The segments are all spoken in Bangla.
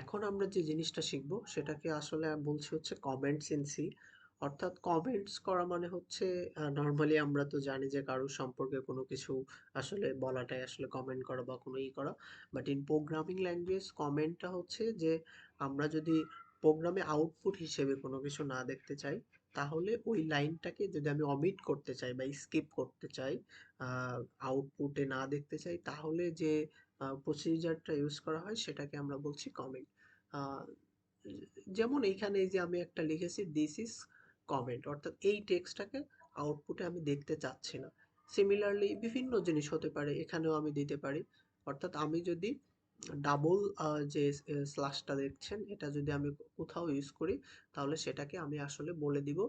এখন আমরা যে জিনিসটা শিখব সেটাকে আসলে বলছি হচ্ছে কমেন্টস ইন সি। অর্থাৎ কমেন্টস করা মানে হচ্ছে নর্মালি আমরা তো জানি যে কারোর সম্পর্কে কোনো কিছু আসলে বলাটাই আসলে কমেন্ট করা বা কোনো করা। বাট ইন প্রোগ্রামিং ল্যাঙ্গুয়েজ কমেন্টটা হচ্ছে যে আমরা যদি প্রোগ্রামে আউটপুট হিসেবে কোনো কিছু না দেখতে চাই, তাহলে ওই লাইনটাকে যদি আমি অমিট করতে চাই বা স্কিপ করতে চাই, আউটপুটে না দেখতে চাই, তাহলে যে প্রসিজারটা ইউজ করা হয় সেটাকে আমরা বলছি কমেন্ট। যেমন এইখানে এই যে আমি একটা লিখেছি দিস ইজ কমেন্ট, অর্থাৎ এই টেক্সটটাকে আউটপুটে আমি দেখতে চাচ্ছি না। সিমিলারলি বিভিন্ন জিনিস হতে পারে, এখানেও আমি দিতে পারি। অর্থাৎ আমি যদি ডাবল যে স্ল্যাশটা দেখছেন এটা যদি আমি কোথাও ইউজ করি, তাহলে সেটাকে আমি আসলে বলে দিব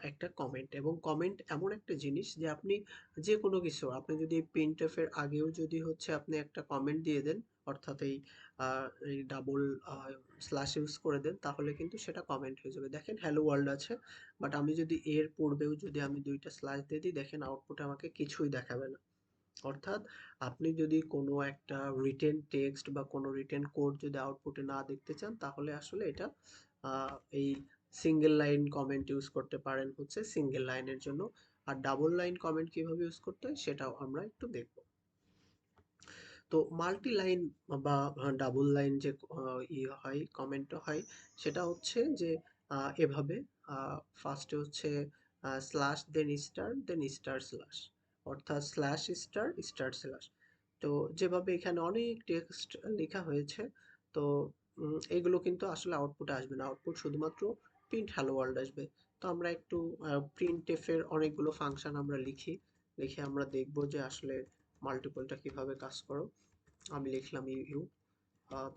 একটা কমেন্ট। এবং কমেন্ট এমন একটা জিনিস যে আপনি যে কোনো কিছু, আপনি যদি প্রিন্টএফ এর আগেও যদি হচ্ছে আপনি একটা কমেন্ট দিয়ে দেন, অর্থাৎ এই ডাবল স্ল্যাশ ইউজ করে দেন, তাহলে কিন্তু সেটা কমেন্ট হয়ে যাবে। দেখেন হ্যালো ওয়ার্ল্ড আছে, বাট আমি যদি এর পূর্বেও যদি আমি দুইটা স্ল্যাশ দিয়ে দিই, দেখেন আউটপুটে আমাকে কিছুই দেখাবে না। অর্থাৎ আপনি যদি কোনো একটা রিটেন টেক্সট বা কোনো রিটেন কোড যদি আউটপুটে না দেখতে চান, তাহলে আসলে এটা এই সিঙ্গেল লাইন কমেন্ট ইউজ করতে পারেন হচ্ছে সিঙ্গেল লাইনের জন্য। আর ডাবল লাইন কমেন্ট কিভাবে ইউজ করতে হয় সেটাও আমরা একটু দেখব। তো মাল্টি লাইন বা ডাবল লাইন যে হয় কমেন্ট হয়, সেটা হচ্ছে যে এভাবে ফার্স্টে হচ্ছে স্ল্যাশ দেন স্টার দেন স্টার স্ল্যাশ, অর্থাৎ স্ল্যাশ স্টার স্টার স্ল্যাশ। তো যেভাবে এখানে অনেক টেক্সট লেখা হয়েছে, তো এগুলো কিন্তু আসলে আউটপুটে আসবে না, আউটপুট শুধুমাত্র প্রিন্ট হ্যালো ওয়ার্ল্ড আসবে। তো আমরা একটু প্রিন্ট এফের অনেকগুলো ফাংশন আমরা লিখি, লিখে আমরা দেখব যে আসলে মাল্টিপলটা কিভাবে কাজ করো। আমি লিখলাম ইউ ইউ,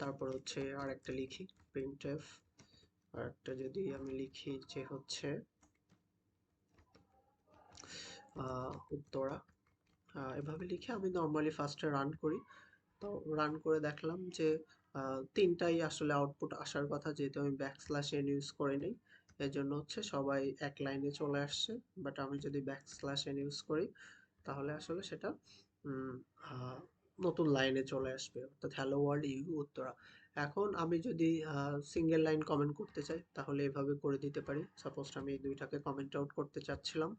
তারপর হচ্ছে আর একটা লিখি প্রিন্টএফ, আর একটা যদি আমি লিখি যে হচ্ছে উত্তরা, এভাবে লিখে আমি নর্মালি ফার্স্টে রান করি। তো রান করে দেখলাম যে তিনটাই আসলে আউটপুট আসার কথা, যেহেতু আমি ব্যাকস্ল্যাশ এন ইউজ করে নিই, এর জন্য হচ্ছে সবাই এক লাইনে চলে আসছে। বাট আমি যদি ব্যাকস্ল্যাশ এন ইউজ করি, তাহলে আসলে সেটা উম, আহ, নতুন লাইনে চলে আসবে, অর্থাৎ হ্যালো ওয়ার্ল্ড ইউ উত্তরা। এখন আমি যদি সিঙ্গেল লাইন কমেন্ট করতে চাই, তাহলে এভাবে করে দিতে পারি। সাপোজ আমি এই দুইটাকে কমেন্ট আউট করতে চাচ্ছিলাম,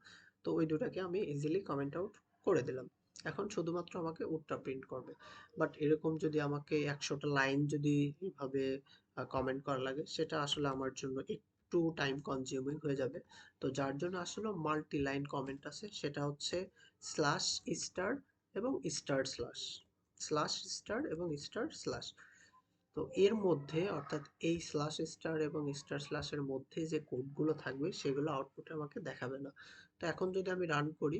তো ওই দুটাকে আমি ইজিলি কমেন্ট আউট করে দিলাম। এখন শুধুমাত্র আমাকে উত্তর প্রিন্ট করবে। বাট এরকম যদি আমাকে 100টা লাইন যদি এভাবে কমেন্ট করা লাগে, সেটা আসলে আমার জন্য একটু টাইম কনজিউমিং হয়ে যাবে। তো যার জন্য আসলে মাল্টি লাইন কমেন্ট আছে, সেটা হচ্ছে স্ল্যাশ স্টার এবং স্টার স্ল্যাশ, স্ল্যাশ স্টার এবং স্টার স্ল্যাশ। তো এর মধ্যে, অর্থাৎ এই স্ল্যাশ স্টার এবং স্টার স্ল্যাশের মধ্যে যে কোডগুলো থাকবে সেগুলো আউটপুটে আমাকে দেখাবে না। তো এখন যদি আমি রান করি,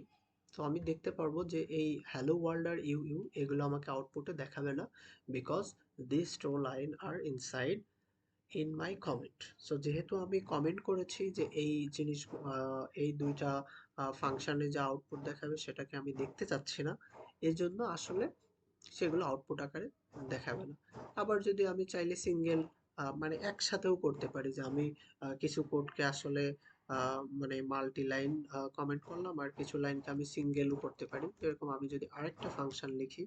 তো আমি দেখতে পারবো যে এই হ্যালো ওয়ার্ল্ড আর ইউ ইউ এগুলো আমাকে আউটপুটে দেখাবে না, because this two line are inside in my comment. So যেহেতু আমি কমেন্ট করেছি যে এই জিনিস, এই দুইটা ফাংশনে যা আউটপুট দেখাবে সেটাকে আমি দেখতে চাচ্ছি না, এজন্য আসলে সেগুলো আউটপুট আকারে দেখাবে না। আবার যদি আমি চাইলে সিঙ্গেল মানে একসাথেও করতে পারি, যে আমি কিছু কোডকে আসলে মানে মাল্টি লাইন কমেন্ট করলাম, আর কিছু লাইনকে আমি সিঙ্গেলও করতে পারি। এরকম আমি যদি আরেকটা ফাংশন লিখি,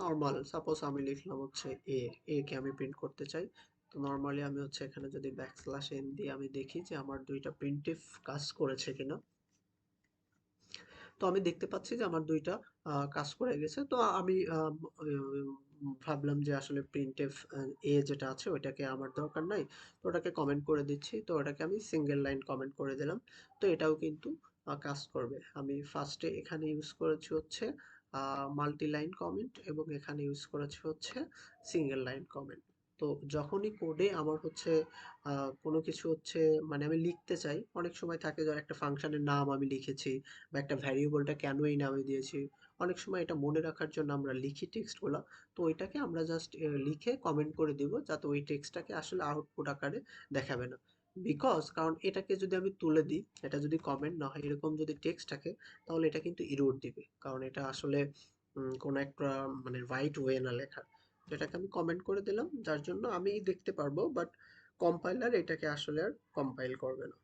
নর্মাল সাপোজ আমি লিখলাম হচ্ছে এ, এ কে আমি প্রিন্ট করতে চাই। তো নর্মালি আমি হচ্ছে এখানে যদি ব্যাকস্ল্যাশ এন দিয়ে আমি দেখি যে আমার দুইটা প্রিন্টএফ কাজ করেছে কিনা, তো আমি দেখতে পাচ্ছি যে আমার দুইটা কাজ করে গেছে। তো আমি ভাবলাম যে আসলে প্রিন্টএফ এ যেটা আছে ওইটাকে আমার দরকার নাই, তো ওটাকে কমেন্ট করে দিচ্ছি। তো ওটাকে আমি সিঙ্গেল লাইন কমেন্ট করে দিলাম। তো এটাও কিন্তু কাজ করবে। আমি ফার্স্টে এখানে ইউজ করেছি হচ্ছে মাল্টি লাইন কমেন্ট, এবং এখানে ইউজ করেছি হচ্ছে সিঙ্গেল লাইন কমেন্ট। তো যখনই কোডে আমার হচ্ছে কোনো কিছু হচ্ছে মানে আমি লিখতে চাই, অনেক সময় থাকে যে একটা ফাংশনের নাম আমি লিখেছি বা একটা ভ্যারিয়েবলটা কেন এই নামে দিয়েছি, অনেক সময় এটা মনে রাখার জন্য আমরা লিখি টেক্সটগুলো। তো ওইটাকে আমরা জাস্ট লিখে কমেন্ট করে দিব, যাতে ওই টেক্সটটাকে আসলে আউটপুট আকারে দেখাবে না। কারণ এটাকে যদি আমি তুলে দিই, এটা যদি কমেন্ট না হয়, এরকম যদি টেক্সট থাকে, তাহলে এটা কিন্তু ইরর দিবে, কারণ এটা আসলে কোনো একটা মানে রাইট ওয়ে না লেখা। যেটাকে আমি কমেন্ট করে দিলাম, যার জন্য আমি দেখতে পারবো, বাট কম্পাইলার এটাকে আসলে আর কম্পাইল করবে না।